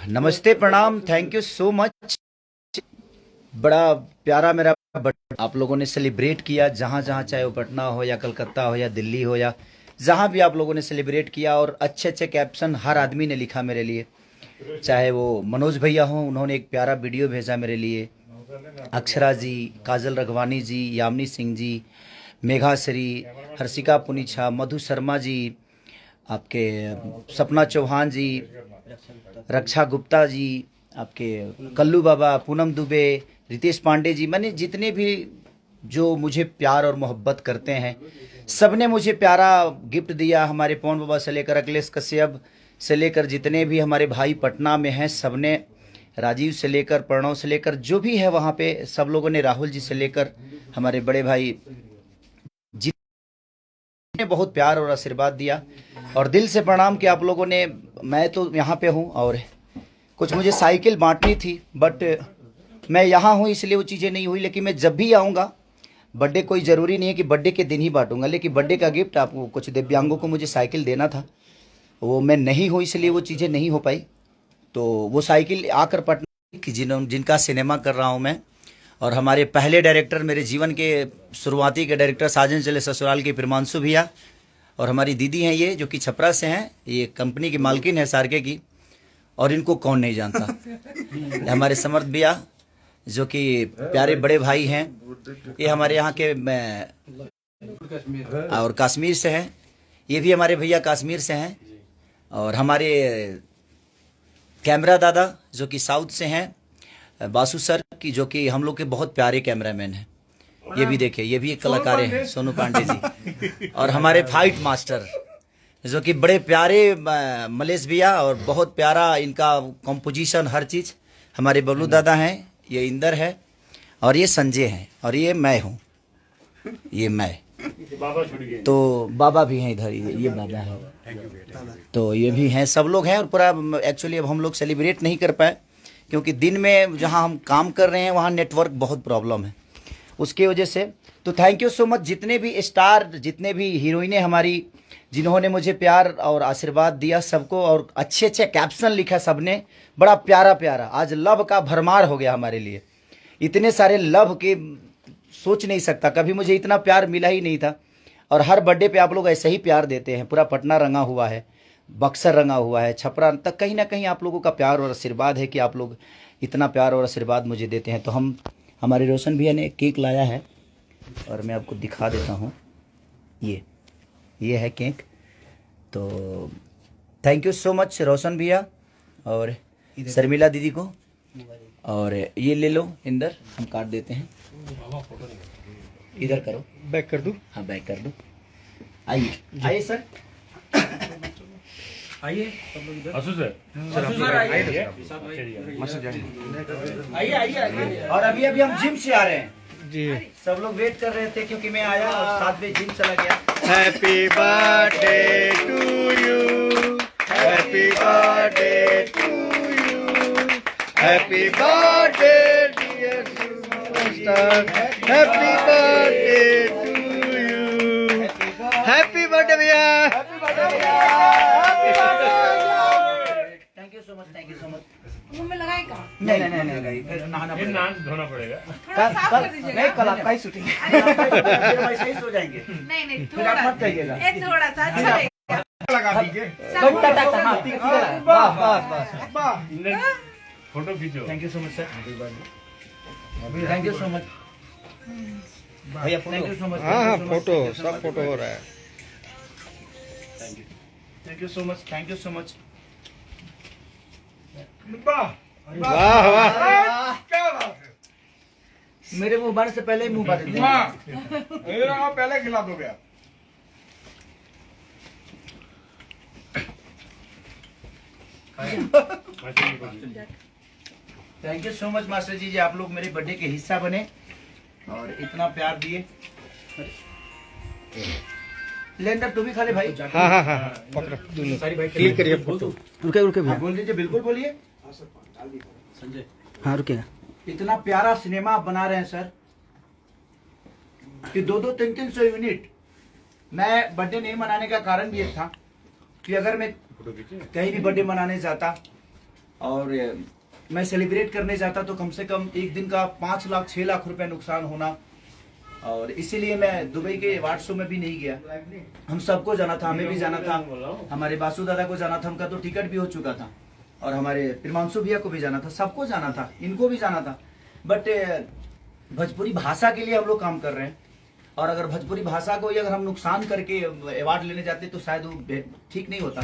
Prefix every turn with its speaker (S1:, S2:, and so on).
S1: नमस्ते, प्रणाम, thank you so much. बड़ा प्यारा मेरा आप लोगों ने सेलिब्रेट किया, जहाँ जहाँ, चाहे वो पटना हो या कलकत्ता हो या दिल्ली हो या जहाँ भी आप लोगों ने सेलिब्रेट किया। और अच्छे अच्छे कैप्शन हर आदमी ने लिखा मेरे लिए, चाहे वो मनोज भैया हों, उन्होंने एक प्यारा वीडियो भेजा मेरे लिए, अक्षरा जी, काजल रघवानी जी, यामिनी सिंह जी, मेघाश्री, हर्षिका पुनीछा, मधु शर्मा जी, आपके सपना चौहान जी, रक्षा गुप्ता जी, आपके कल्लू बाबा, पूनम दुबे, रितेश पांडे जी, मैंने जितने भी जो मुझे प्यार और मोहब्बत करते हैं, सबने मुझे प्यारा गिफ्ट दिया। हमारे पवन बाबा से लेकर अखिलेश कश्यप से लेकर जितने भी हमारे भाई पटना में हैं, सबने, राजीव से लेकर प्रणव से लेकर जो भी है वहाँ पे, सब लोगों ने, राहुल जी से लेकर हमारे बड़े भाई ने बहुत प्यार और आशीर्वाद दिया। और दिल से प्रणाम कि आप लोगों ने, मैं तो यहाँ पे हूँ और कुछ मुझे साइकिल बांटनी थी, बट मैं यहाँ हूँ इसलिए वो चीज़ें नहीं हुई। लेकिन मैं जब भी आऊँगा, बर्थडे कोई ज़रूरी नहीं है कि बर्थडे के दिन ही बांटूंगा, लेकिन बर्थडे का गिफ्ट आपको, कुछ दिव्यांगों को मुझे साइकिल देना था, वो मैं नहीं हूँ इसलिए वो चीज़ें नहीं हो पाई। तो वो साइकिल आकर पटना की जिनका सिनेमा कर रहा हूँ मैं, और हमारे पहले डायरेक्टर, मेरे जीवन के शुरुआती के डायरेक्टर, साजन चले ससुराल के प्रिमांशु भैया, और हमारी दीदी हैं ये, जो कि छपरा से हैं, ये कंपनी की मालकिन है सारके की, और इनको कौन नहीं जानता। हमारे समर्थ भैया, जो कि प्यारे बड़े भाई हैं, ये हमारे यहाँ के और कश्मीर से हैं, ये भी हमारे भैया कश्मीर से हैं। और हमारे कैमरा दादा जो कि साउथ से हैं, बासु सर की, जो कि हम लोग के बहुत प्यारे कैमरामैन हैं। ये भी देखिए, ये भी एक कलाकार हैं, सोनू पांडे जी। और हमारे फाइट मास्टर जो कि बड़े प्यारे मलेश भैया, और बहुत प्यारा इनका कंपोजिशन, हर चीज़, हमारे बबलू दादा हैं, ये इंदर है, और ये संजय हैं, और ये मैं हूँ, ये मैं। तो बाबा भी हैं इधर, ये बाबा है, तो ये भी हैं, सब लोग हैं। और पूरा एक्चुअली अब हम लोग सेलिब्रेट नहीं कर पाए, क्योंकि दिन में जहाँ हम काम कर रहे हैं वहाँ नेटवर्क बहुत प्रॉब्लम है, उसकी वजह से। तो थैंक यू सो मच जितने भी स्टार, जितने भी हीरोइनें हमारी, जिन्होंने मुझे प्यार और आशीर्वाद दिया, सबको, और अच्छे अच्छे कैप्शन लिखा सबने, बड़ा प्यारा प्यारा। आज लव का भरमार हो गया हमारे लिए, इतने सारे लव के सोच नहीं सकता, कभी मुझे इतना प्यार मिला ही नहीं था। और हर बर्थडे पे आप लोग ऐसे ही प्यार देते हैं, पूरा पटना रंगा हुआ है, बक्सर रंगा हुआ है, छपरा तक, कहीं ना कहीं आप लोगों का प्यार और आशीर्वाद है कि आप लोग इतना प्यार और आशीर्वाद मुझे देते हैं। तो हमारे रोशन भैया ने केक लाया है, और मैं आपको दिखा देता हूँ, ये है केक। तो थैंक यू सो मच रोशन भैया और शर्मिला दीदी को। और ये ले लो इंदर, हम काट देते हैं, इधर करो,
S2: बैक कर दूं?
S1: हाँ बैक कर दो। आइए आइए सर, आइए आइए आइए। और अभी हम जिम से आ रहे हैं
S2: जी,
S1: सब लोग वेट कर रहे थे, क्योंकि मैं आया और साथ में जिम चला गया।
S2: Happy birthday to you, happy birthday to you, happy birthday dear superstar, happy birthday to you, happy birthday भैया,
S1: हैप्पी बर्थडे भैया, thank you so much, thank you so much.
S3: मुंह में लगाए का?
S1: नहीं नहाना
S4: धोना पड़ेगा।
S3: थोड़ा साफ कर दीजिएगा।
S1: नहीं, कल आपका ही शूटिंग है, वैसे ही सो जाएंगे।
S3: नहीं
S1: फिर आप मत कहिएगा।
S3: थोड़ा सा अच्छा लगेगा।
S2: लगा दीजिए।
S1: बस
S4: फोटो खींचो।
S1: Thank you so much sir, thank you so much भैया, थैंक यू सो मच।
S2: हाँ, फोटो, सब फोटो हो रहा है।
S1: Thank you so much, thank you so much.
S2: वाह वाह,
S5: क्या बात है,
S1: मेरे मुंह बार से पहले ही मुंह बार दे
S5: वाह, पहले खिला दोगे आप।
S1: Thank you so much master ji, आप लोग मेरे बर्थडे के हिस्सा बने और इतना प्यार दिए। लेंडर तू भी खा ले भाई।
S2: हाँ हाँ हाँ, पकड़ो दोनों, क्लिक करिए फोटो।
S1: रुके रुके भैया, बोल दीजिए, बिल्कुल बोलिए संजय। हाँ रुके। इतना प्यारा सिनेमा आप बना रहे हैं सर, कि 200-300 यूनिट। मैं बर्थडे नहीं मनाने का कारण भी ये था कि अगर मैं कहीं भी बर्थडे मनाने जाता और मैं सेलिब्रेट करने जाता तो कम से कम एक दिन का 5 लाख 6 लाख रुपए नुकसान होना, और इसीलिए मैं दुबई के अवार्ड शो में भी नहीं गया। हम सबको जाना था, हमें भी जाना था, हमारे बासु दादा को जाना था, उनका तो टिकट भी हो चुका था, और हमारे प्रिमांशु भैया को भी जाना था, सबको जाना था, इनको भी जाना था। बट भोजपुरी भाषा के लिए हम लोग काम कर रहे हैं, और अगर भोजपुरी भाषा को ही अगर हम नुकसान करके अवार्ड लेने जाते तो शायद वो ठीक नहीं होता।